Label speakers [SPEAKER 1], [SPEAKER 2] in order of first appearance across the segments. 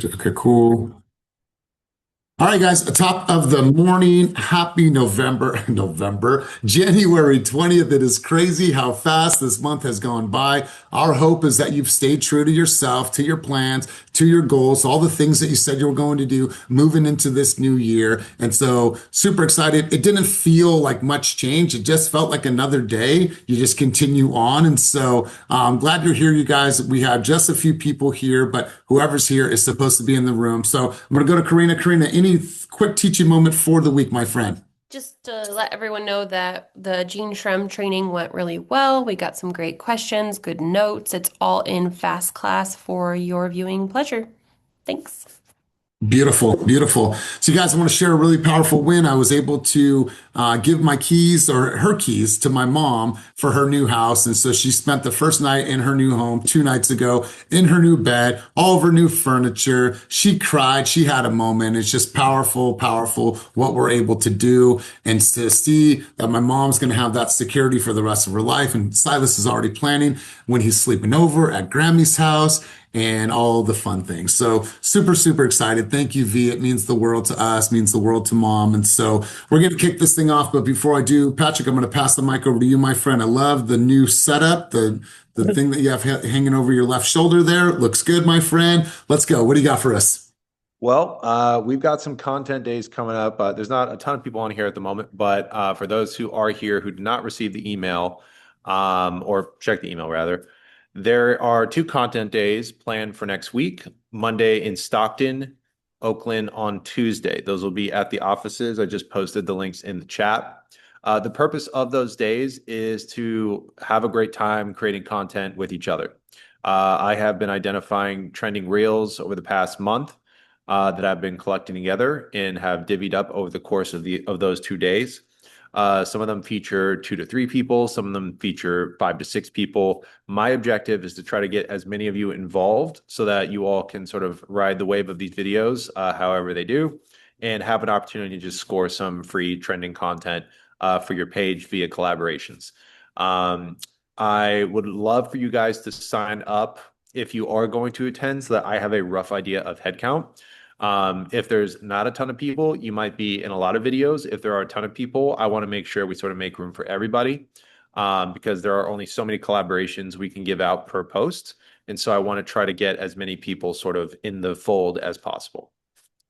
[SPEAKER 1] Okay, cool. All right, guys, top of the morning. Happy November, January 20th. It is crazy how fast this month has gone by. Our hope is that you've stayed true to yourself, to your plans, to your goals, all the things that you said you were going to do moving into this new year. And so, super excited. It didn't feel like much change. It just felt like another day. You just continue on. And so, I'm glad you're here, you guys. We have just a few people here, but whoever's here is supposed to be in the room. So, I'm going to go to Karina. Karina, any quick teaching moment for the week, my friend?
[SPEAKER 2] Just to let everyone know that the Gene Shrem training went really well. We got some great questions, good notes. It's all in fast class for your viewing pleasure. Thanks.
[SPEAKER 1] Beautiful, beautiful. So, you guys, I want to share a really powerful win. I was able to give my keys or her keys to my mom for her new house. And so she spent the first night in her new home 2 nights ago in her new bed, all of her new furniture. She cried. She had a moment. It's just powerful, powerful what we're able to do. And to see that my mom's going to have that security for the rest of her life. And Silas is already planning when he's sleeping over at Grammy's house and all the fun things. So super, super excited. Thank you, V. It means the world to us, means the world to mom. And so we're going to kick this thing off. But before I do, Patrick, I'm going to pass the mic over to you, my friend. I love the new setup, the thing that you have hanging over your left shoulder there. Looks good, my friend. Let's go. What do you got for us?
[SPEAKER 3] We've got some content days coming up. There's not a ton of people on here at the moment, but for those who are here who did not receive the email, or check the email rather, there are two content days planned for next week, Monday in Stockton, Oakland on Tuesday. Those will be at the offices. I just posted the links in the chat. The purpose of those days is to have a great time creating content with each other. I have been identifying trending reels over the past month that I've been collecting together and have divvied up over the course of those 2 days. Some of them feature 2 to 3 people. Some of them feature 5 to 6 people. My objective is to try to get as many of you involved so that you all can sort of ride the wave of these videos, however they do, and have an opportunity to just score some free trending content for your page via collaborations. I would love for you guys to sign up if you are going to attend so that I have a rough idea of headcount. If there's not a ton of people, you might be in a lot of videos. If there are a ton of people, I want to make sure we sort of make room for everybody, because there are only so many collaborations we can give out per post. And so I want to try to get as many people sort of in the fold as possible.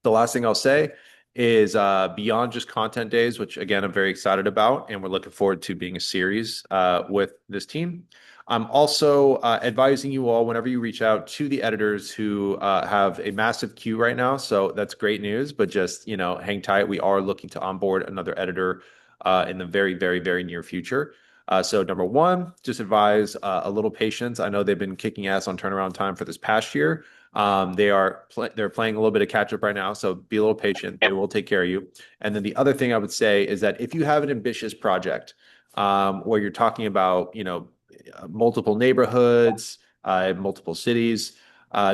[SPEAKER 3] The last thing I'll say is beyond just content days, which again, I'm very excited about, and we're looking forward to being a series with this team. I'm also advising you all whenever you reach out to the editors who have a massive queue right now. So that's great news, but just, hang tight. We are looking to onboard another editor in the very, very, very near future. So number one, just advise a little patience. I know they've been kicking ass on turnaround time for this past year. They're playing a little bit of catch up right now, so be a little patient. They will take care of you. And then the other thing I would say is that if you have an ambitious project where you're talking about, multiple neighborhoods, multiple cities,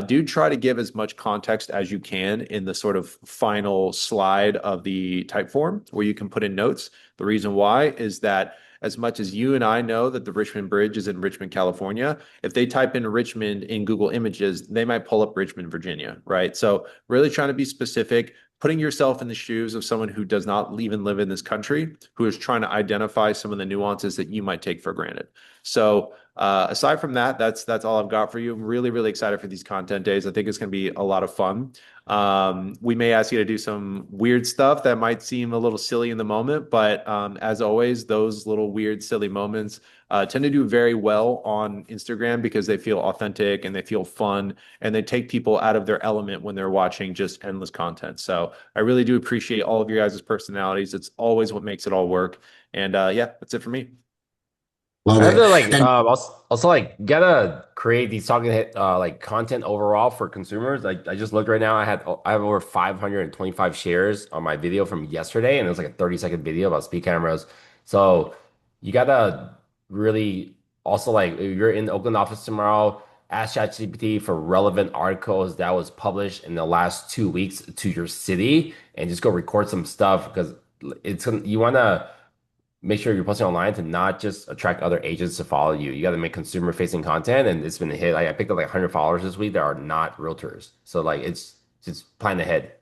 [SPEAKER 3] do try to give as much context as you can in the sort of final slide of the type form where you can put in notes. The reason why is that as much as you and I know that the Richmond Bridge is in Richmond, California, if they type in Richmond in Google Images, they might pull up Richmond, Virginia, right? So really trying to be specific, putting yourself in the shoes of someone who does not even live in this country, who is trying to identify some of the nuances that you might take for granted. So aside from that, that's all I've got for you. I'm really, really excited for these content days. I think it's going to be a lot of fun. We may ask you to do some weird stuff that might seem a little silly in the moment, but as always, those little weird, silly moments tend to do very well on Instagram because they feel authentic and they feel fun and they take people out of their element when they're watching just endless content. So I really do appreciate all of your guys' personalities. It's always what makes it all work. And yeah, that's it for me.
[SPEAKER 1] Love
[SPEAKER 4] I have
[SPEAKER 1] it.
[SPEAKER 4] to
[SPEAKER 1] And
[SPEAKER 4] also like gotta create these talking head like content overall for consumers. Like I just looked right now, I have over 525 shares on my video from yesterday, and it was like a 30-second video about speed cameras. So you gotta really also like if you're in the Oakland office tomorrow, ask ChatGPT for relevant articles that was published in the last 2 weeks to your city, and just go record some stuff because you wanna make sure you're posting online to not just attract other agents to follow you. You got to make consumer facing content, and it's been a hit. Like I picked up like 100 followers this week that are not realtors. So like it's just plan ahead.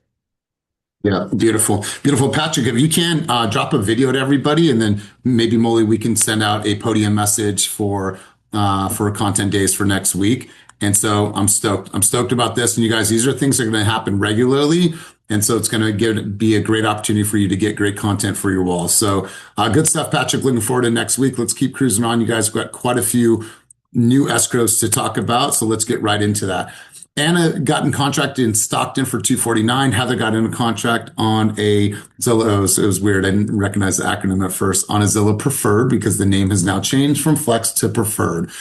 [SPEAKER 1] Yeah, beautiful, beautiful, Patrick. If you can drop a video to everybody, and then maybe Molly, we can send out a podium message for content days for next week. And so I'm stoked. I'm stoked about this. And you guys, these are things that are going to happen regularly. And so it's going to be a great opportunity for you to get great content for your walls. So good stuff, Patrick. Looking forward to next week. Let's keep cruising on. You guys have got quite a few new escrows to talk about. So let's get right into that. Anna got in contract in Stockton for 249. Heather got in a contract on a Zillow. It was weird. I didn't recognize the acronym at first. On a Zillow Preferred, because the name has now changed from Flex to Preferred.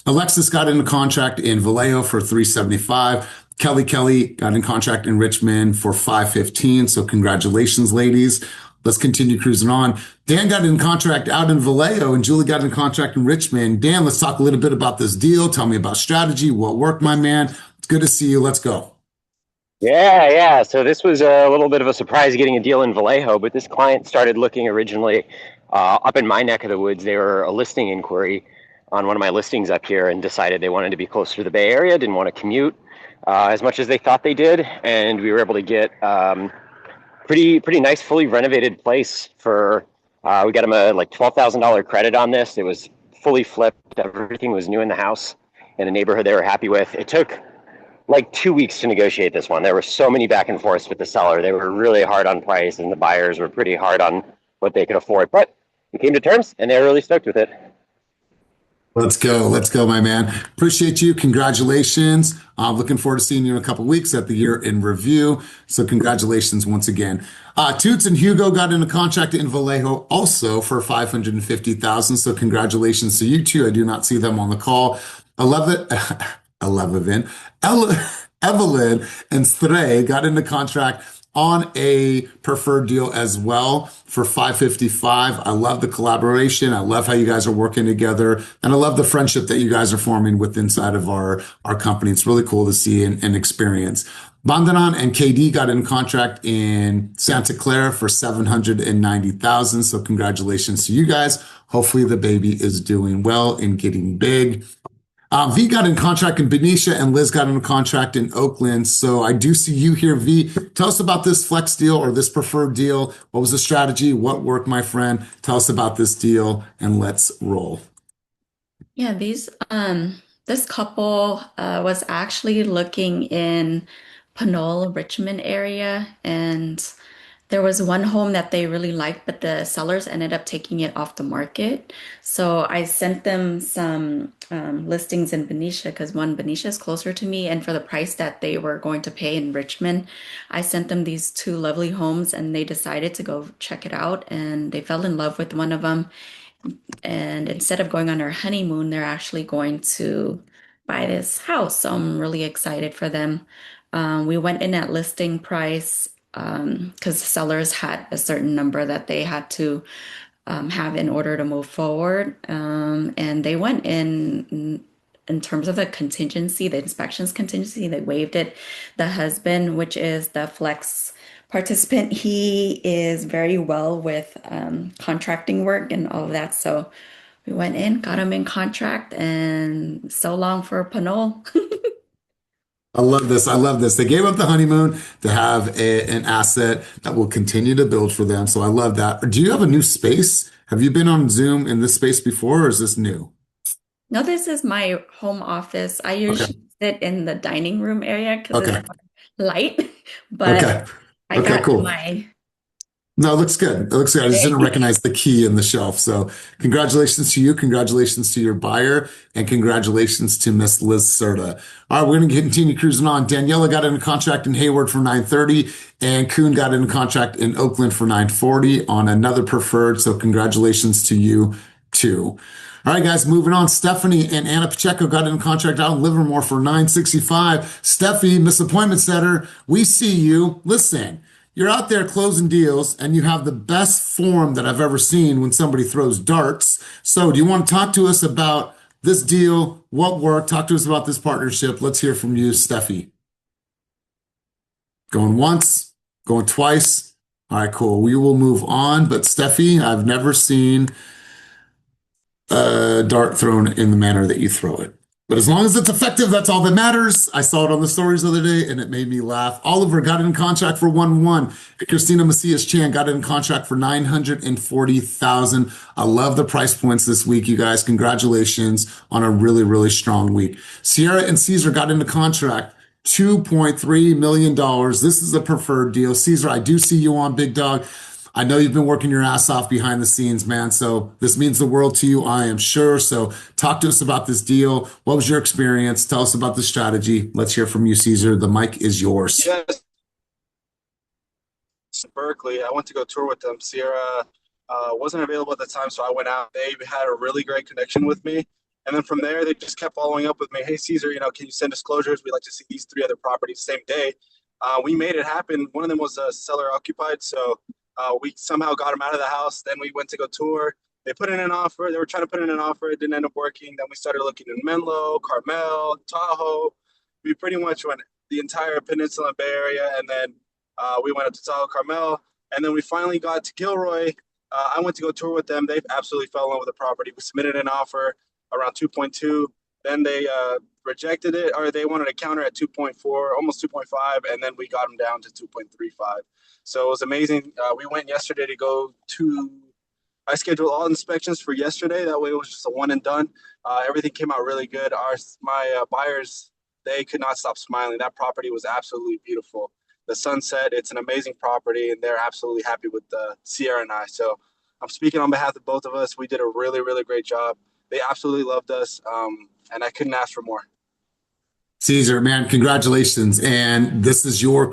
[SPEAKER 1] Alexis got in a contract in Vallejo for 375. Kelly got in contract in Richmond for 515. So congratulations, ladies. Let's continue cruising on. Dan got in contract out in Vallejo, and Julie got in contract in Richmond. Dan, let's talk a little bit about this deal. Tell me about strategy. What worked, my man? It's good to see you. Let's go.
[SPEAKER 5] Yeah. So this was a little bit of a surprise getting a deal in Vallejo, but this client started looking originally up in my neck of the woods. They were a listing inquiry on one of my listings up here and decided they wanted to be closer to the Bay Area, didn't want to commute as much as they thought they did. And we were able to get pretty nice, fully renovated place for, we got them a like $12,000 credit on this. It was fully flipped. Everything was new in the house in a neighborhood they were happy with. It took like 2 weeks to negotiate this one. There were so many back and forths with the seller. They were really hard on price, and the buyers were pretty hard on what they could afford. But we came to terms, and they were really stoked with it.
[SPEAKER 1] Let's go. Let's go, my man. Appreciate you. Congratulations. Looking forward to seeing you in a couple of weeks at the year in review. So congratulations once again. Toots and Hugo got in a contract in Vallejo also for $550,000. So congratulations to you two. I do not see them on the call. Evelyn and Stray got into contract on a preferred deal as well for $555. I love the collaboration. I love how you guys are working together. And I love the friendship that you guys are forming with inside of our company. It's really cool to see and experience. Bandanan and KD got in contract in Santa Clara for $790,000. So congratulations to you guys. Hopefully the baby is doing well and getting big. V got in contract in Benicia, and Liz got in a contract in Oakland. So I do see you here, V. Tell us about this flex deal or this preferred deal. What was the strategy? What worked, my friend? Tell us about this deal, and let's roll.
[SPEAKER 6] Yeah, this couple was actually looking in Panola, Richmond area, and there was one home that they really liked, but the sellers ended up taking it off the market. So I sent them some listings in Benicia because Benicia is closer to me. And for the price that they were going to pay in Richmond, I sent them these two lovely homes, and they decided to go check it out. And they fell in love with one of them. And instead of going on their honeymoon, they're actually going to buy this house. So I'm really excited for them. We went in at listing price because sellers had a certain number that they had to have in order to move forward. And they went in terms of the contingency, the inspections contingency, they waived it. The husband, which is the flex participant, he is very well with contracting work and all of that. So we went in, got him in contract, and so long for Panol.
[SPEAKER 1] I love this. I love this. They gave up the honeymoon to have an asset that will continue to build for them. So I love that. Do you have a new space? Have you been on Zoom in this space before, or is this new?
[SPEAKER 6] No, this is my home office. I
[SPEAKER 1] Okay.
[SPEAKER 6] usually sit in the dining room area because
[SPEAKER 1] Okay.
[SPEAKER 6] it's more light, but
[SPEAKER 1] Okay.
[SPEAKER 6] I
[SPEAKER 1] Okay,
[SPEAKER 6] got
[SPEAKER 1] cool.
[SPEAKER 6] my
[SPEAKER 1] No, it looks good. It looks good. I just didn't recognize the key in the shelf. So congratulations to you. Congratulations to your buyer. And congratulations to Miss Liz Serta. All right, we're going to continue cruising on. Daniela got in a contract in Hayward for $930, and Kuhn got in a contract in Oakland for $940 on another preferred. So congratulations to you too. All right, guys, moving on. Stephanie and Anna Pacheco got in a contract out in Livermore for $965. Steffi, Miss Appointment Setter, we see you. Listen. You're out there closing deals, and you have the best form that I've ever seen when somebody throws darts. So do you want to talk to us about this deal? What worked? Talk to us about this partnership. Let's hear from you, Steffi. Going once, going twice. All right, cool. We will move on. But Steffi, I've never seen a dart thrown in the manner that you throw it. But as long as it's effective, that's all that matters. I saw it on the stories the other day and it made me laugh. Oliver got in contract for 1-1. Christina Macias Chan got in contract for 940,000. I love the price points this week, you guys. Congratulations on a really, really strong week. Sierra and Caesar got into contract. $2.3 million. This is a preferred deal. Caesar, I do see you on, big dog. I know you've been working your ass off behind the scenes, man. So this means the world to you, I am sure. So talk to us about this deal. What was your experience? Tell us about the strategy. Let's hear from you, Caesar. The mic is yours.
[SPEAKER 7] Yes, Berkeley. I went to go tour with them. Sierra wasn't available at the time, so I went out. They had a really great connection with me. And then from there, they just kept following up with me. Hey, Caesar, can you send disclosures? We'd like to see these 3 other properties same day. We made it happen. One of them was seller occupied, so we somehow got them out of the house. Then we went to go tour. They put in an offer. They were trying to put in an offer. It didn't end up working. Then we started looking in Menlo, Carmel, Tahoe. We pretty much went the entire Peninsula and Bay Area, and then we went up to Tahoe, Carmel, and then we finally got to Gilroy. I went to go tour with them. They absolutely fell in love with the property. We submitted an offer around 2.2. Then they rejected it, or they wanted a counter at 2.4, almost 2.5, and then we got them down to 2.35. So it was amazing. We went yesterday to go to, I scheduled all inspections for yesterday. That way it was just a one and done. Everything came out really good. My buyers, they could not stop smiling. That property was absolutely beautiful. The sunset, it's an amazing property, and they're absolutely happy with Sierra and I. So I'm speaking on behalf of both of us. We did a really, really great job. They absolutely loved us, and I couldn't ask for more.
[SPEAKER 1] Caesar, man, congratulations. And this is your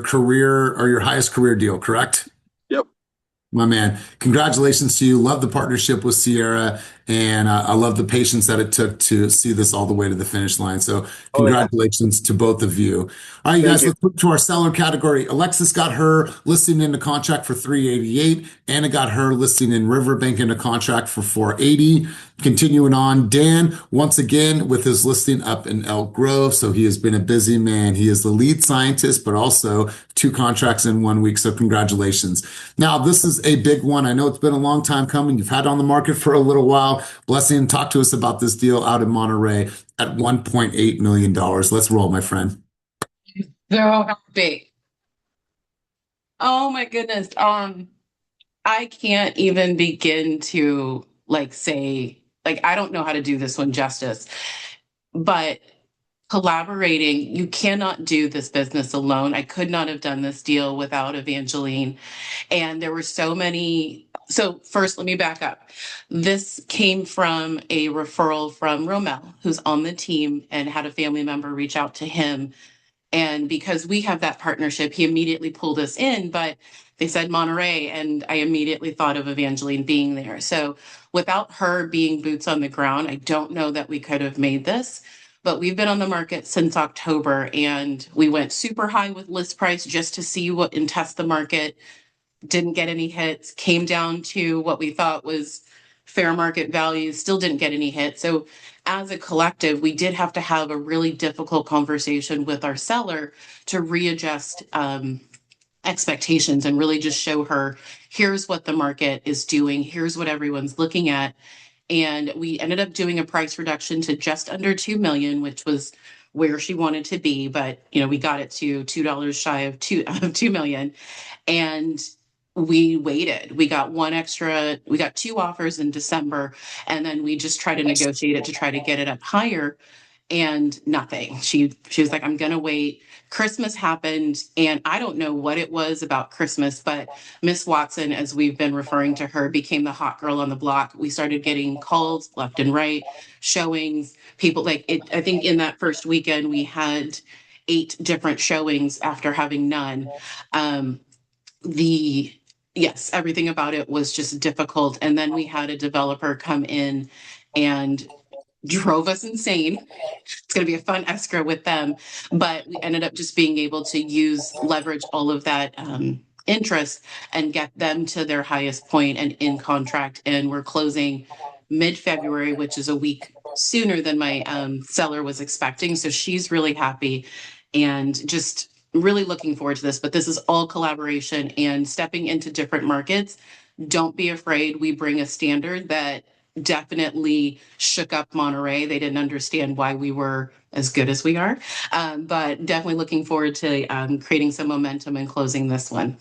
[SPEAKER 1] career or your highest career deal, correct?
[SPEAKER 7] Yep.
[SPEAKER 1] My man, congratulations to you. Love the partnership with Sierra, and I love the patience that it took to see this all the way to the finish line. So congratulations to both of you. All right, you guys, let's move to our seller category. Alexis got her listing into contract for 388. Anna got her listing in Riverbank into contract for 480. Continuing on, Dan, once again, with his listing up in Elk Grove. So he has been a busy man. He is the lead scientist, but also 2 contracts in 1 week. So congratulations. Now, this is a big one. I know it's been a long time coming. You've had it on the market for a little while. Blessing, talk to us about this deal out in Monterey at $1.8 million. Let's roll, my friend.
[SPEAKER 8] So happy. Oh my goodness. I can't even begin to say, I don't know how to do this one justice, but collaborating, you cannot do this business alone. I could not have done this deal without Evangeline. And there were so many. So first, let me back up. This came from a referral from Romel, who's on the team, and had a family member reach out to him. And because we have that partnership, he immediately pulled us in, but they said Monterey, and I immediately thought of Evangeline being there. So without her being boots on the ground, I don't know that we could have made this. But we've been on the market since October, and we went super high with list price just to see what and test the market. Didn't get any hits, came down to what we thought was fair market value, still didn't get any hits. So as a collective, we did have to have a really difficult conversation with our seller to readjust expectations and really just show her, here's what the market is doing, here's what everyone's looking at. And we ended up doing a price reduction to just under 2 million, which was where she wanted to be. But, we got it to $2 shy of 2 million. And we waited. We got 2 offers in December, and then we just tried to negotiate it to try to get it up higher, and nothing. She was like, I'm gonna wait. Christmas happened, and I don't know what it was about Christmas, but Miss Watson, as we've been referring to her, became the hot girl on the block. We started getting calls left and right, showings, people I think in that first weekend we had 8 different showings after having none. Yes, everything about it was just difficult. And then we had a developer come in and drove us insane. It's going to be a fun escrow with them. But we ended up just being able to leverage all of that interest and get them to their highest point and in contract. And we're closing mid-February, which is a week sooner than my seller was expecting. So she's really happy and just really looking forward to this. But this is all collaboration and stepping into different markets. Don't be afraid. We bring a standard that definitely shook up Monterey. They didn't understand why we were as good as we are, but definitely looking forward to creating some momentum and closing this one.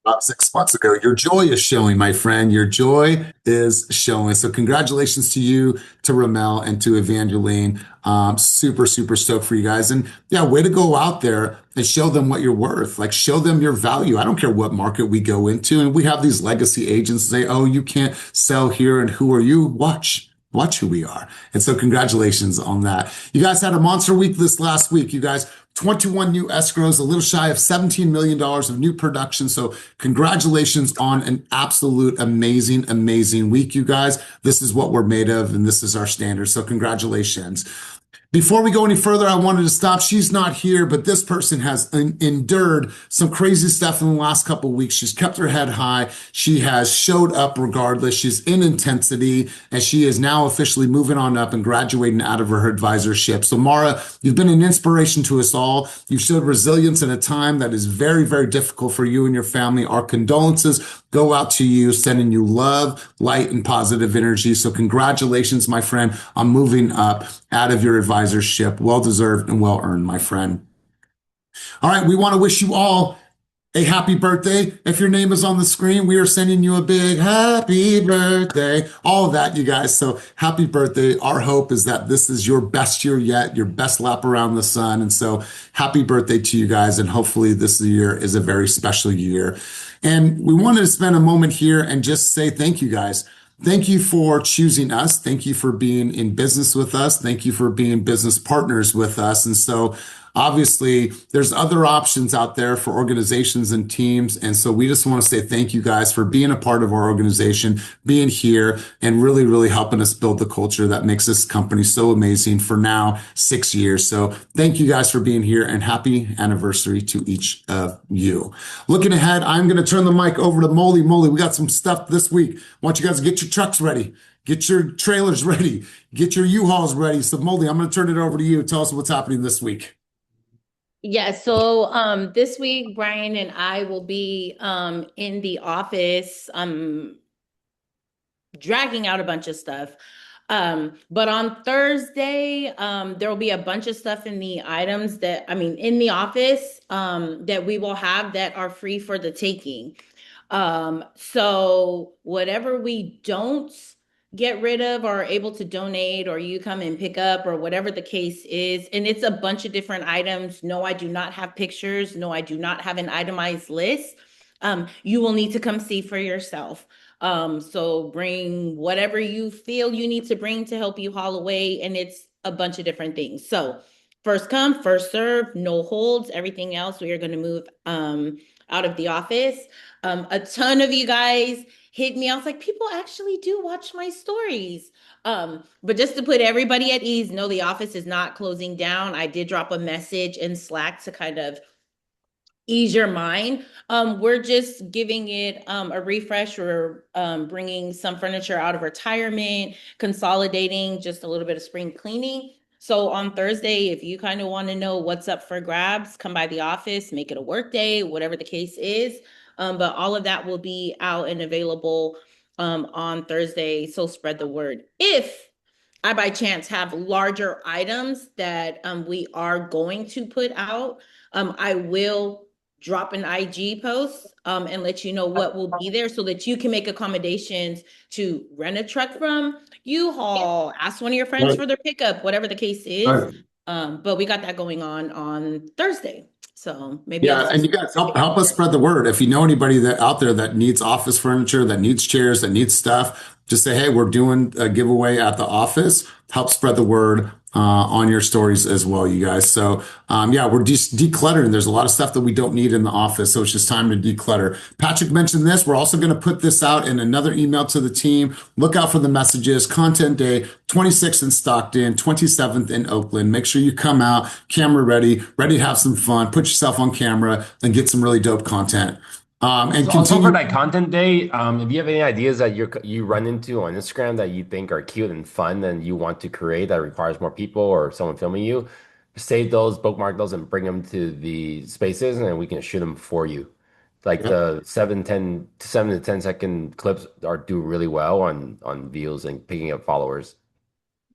[SPEAKER 1] About 6 months ago. Your joy is showing, my friend. Your joy is showing. So congratulations to you, to Ramel, and to Evangeline. Super, super stoked for you guys. And yeah, way to go out there and show them what you're worth. Like, show them your value. I don't care what market we go into. And we have these legacy agents say, oh, you can't sell here. And who are you? Watch who we are. And so congratulations on that. You guys had a monster week this last week. You guys, 21 new escrows, a little shy of $17 million of new production. So congratulations on an absolute amazing, amazing week, you guys. This is what we're made of, and this is our standard. So congratulations. Before we go any further, I wanted to stop. She's not here, but this person has endured some crazy stuff in the last couple of weeks. She's kept her head high. She has showed up regardless. She's in intensity, and she is now officially moving on up and graduating out of her advisorship. So Mara, you've been an inspiration to us all. You've showed resilience in a time that is very, very difficult for you and your family. Our condolences go out to you, sending you love, light, and positive energy. So congratulations, my friend, on moving up out of your advisorship. Well-deserved and well-earned, my friend. All right, we want to wish you all a happy birthday. If your name is on the screen, we are sending you a big happy birthday. All of that, you guys. So happy birthday. Our hope is that this is your best year yet, your best lap around the sun. And so happy birthday to you guys. And hopefully this year is a very special year. And we wanted to spend a moment here and just say thank you, guys. Thank you for choosing us. Thank you for being in business with us. Thank you for being business partners with us. And so obviously, there's other options out there for organizations and teams. And so we just want to say thank you guys for being a part of our organization, being here, and really, really helping us build the culture that makes this company so amazing for now 6 years. So thank you guys for being here, and happy anniversary to each of you. Looking ahead, I'm going to turn the mic over to Molly. Molly, we got some stuff this week. I want you guys to get your trucks ready. Get your trailers ready. Get your U-Hauls ready. So Molly, I'm going to turn it over to you. Tell us what's happening this week.
[SPEAKER 9] Yeah, so this week Brian and I will be in the office dragging out a bunch of stuff. But on Thursday, there will be a bunch of stuff in the items in the office that we will have that are free for the taking. So whatever we don't get rid of or are able to donate, or you come and pick up, or whatever the case is. And it's a bunch of different items. No, I do not have pictures. No, I do not have an itemized list. You will need to come see for yourself. So bring whatever you feel you need to bring to help you haul away. And it's a bunch of different things. So first come, first serve, no holds. Everything else we are going to move out of the office. A ton of you guys hit me. I was like, people actually do watch my stories. But just to put everybody at ease, no, the office is not closing down. I did drop a message in Slack to kind of ease your mind. We're just giving it a refresh. We're bringing some furniture out of retirement, consolidating, just a little bit of spring cleaning. So on Thursday, if you kind of want to know what's up for grabs, come by the office, make it a work day, whatever the case is. But all of that will be out and available on Thursday. So spread the word. If I by chance have larger items that we are going to put out, I will drop an IG post and let you know what will be there, so that you can make accommodations to rent a truck from U-Haul, ask one of your friends for their pickup, whatever the case is. But we got that going on Thursday. So maybe
[SPEAKER 1] and you guys help us spread the word. If you know anybody that out there that needs office furniture, that needs chairs, that needs stuff, just say, hey, we're doing a giveaway at the office. Help spread the word on your stories as well, you guys. So we're just decluttering. There's a lot of stuff that we don't need in the office, so it's just time to declutter. Patrick mentioned this. We're also going to put this out in another email to the team. Look out for the messages. Content Day, 26th in Stockton, 27th in Oakland. Make sure you come out, camera ready to have some fun, put yourself on camera, and get some really dope content. And
[SPEAKER 4] so also for that content day, if you have any ideas that you run into on Instagram that you think are cute and fun and you want to create that requires more people or someone filming you, save those, bookmark those, and bring them to the spaces, and then we can shoot them for you. Like
[SPEAKER 1] Yep.
[SPEAKER 4] the 7 to 10 second clips do really well on views and picking up followers.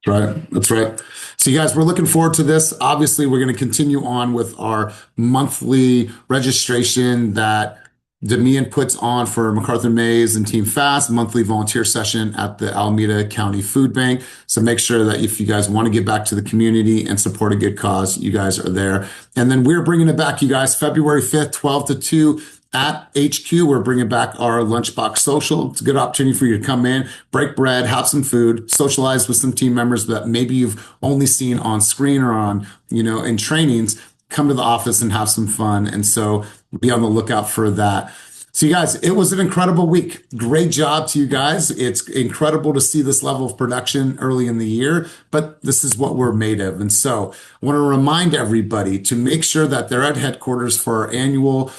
[SPEAKER 1] Right. That's right. So, you guys, we're looking forward to this. Obviously, we're going to continue on with our monthly registration that Demian puts on for MacArthur Mays and Team Fast, monthly volunteer session at the Alameda County Food Bank. So make sure that if you guys want to give back to the community and support a good cause, you guys are there. And then we're bringing it back, you guys, February 5th, 12 to 2. At HQ, we're bringing back our Lunchbox Social. It's a good opportunity for you to come in, break bread, have some food, socialize with some team members that maybe you've only seen on screen or on, in trainings. Come to the office and have some fun. And so be on the lookout for that. So, you guys, it was an incredible week. Great job to you guys. It's incredible to see this level of production early in the year, but this is what we're made of. And so I want to remind everybody to make sure that they're at headquarters for our annual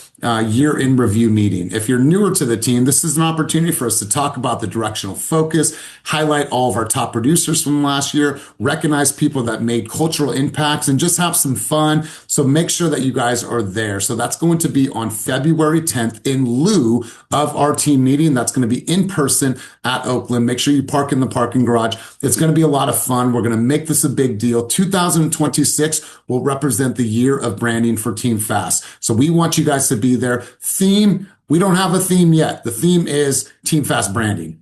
[SPEAKER 1] year in review meeting. If you're newer to the team, this is an opportunity for us to talk about the directional focus, highlight all of our top producers from last year, recognize people that made cultural impacts, and just have some fun. So make sure that you guys are there. So that's going to be on February 10th in lieu of our team meeting. That's going to be in person at Oakland. Make sure you park in the parking garage. It's going to be a lot of fun. We're going to make this a big deal. 2026 will represent the year of branding for Team Fast. So we want you guys to be there. Theme, we don't have a theme yet. The theme is Team Fast branding.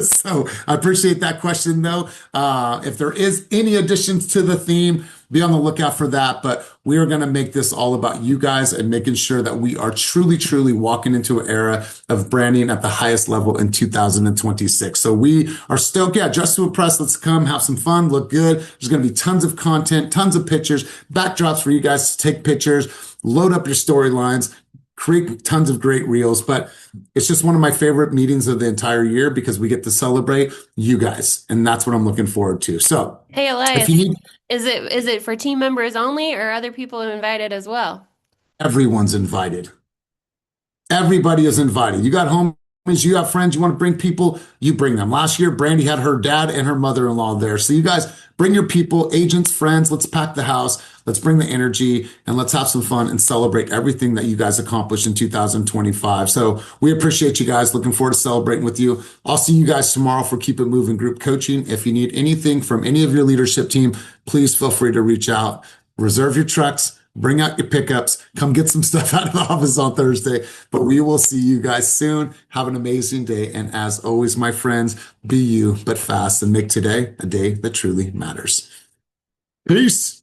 [SPEAKER 1] So I appreciate that question though. If there is any additions to the theme, be on the lookout for that. But we are going to make this all about you guys and making sure that we are truly, truly walking into an era of branding at the highest level in 2026. So we are stoked. Yeah, Dress to Impress. Let's come have some fun, look good. There's going to be tons of content, tons of pictures, backdrops for you guys to take pictures, load up your storylines, create tons of great reels. But it's just one of my favorite meetings of the entire year because we get to celebrate you guys. And that's what I'm looking forward to. So
[SPEAKER 2] Hey,
[SPEAKER 1] if
[SPEAKER 2] Elias,
[SPEAKER 1] you need,
[SPEAKER 2] is it for team members only or other people invited as well?
[SPEAKER 1] everyone's invited. Everybody is invited. You got homies, you have friends, you want to bring people, you bring them. Last year, Brandy had her dad and her mother-in-law there. So you guys bring your people, agents, friends, let's pack the house, let's bring the energy, and let's have some fun and celebrate everything that you guys accomplished in 2025. So we appreciate you guys. Looking forward to celebrating with you. I'll see you guys tomorrow for Keep It Moving group coaching. If you need anything from any of your leadership team, please feel free to reach out. Reserve your trucks. Bring out your pickups. Come get some stuff out of the office on Thursday. But we will see you guys soon. Have an amazing day. And as always, my friends, be you, but fast, and make today a day that truly matters. Peace.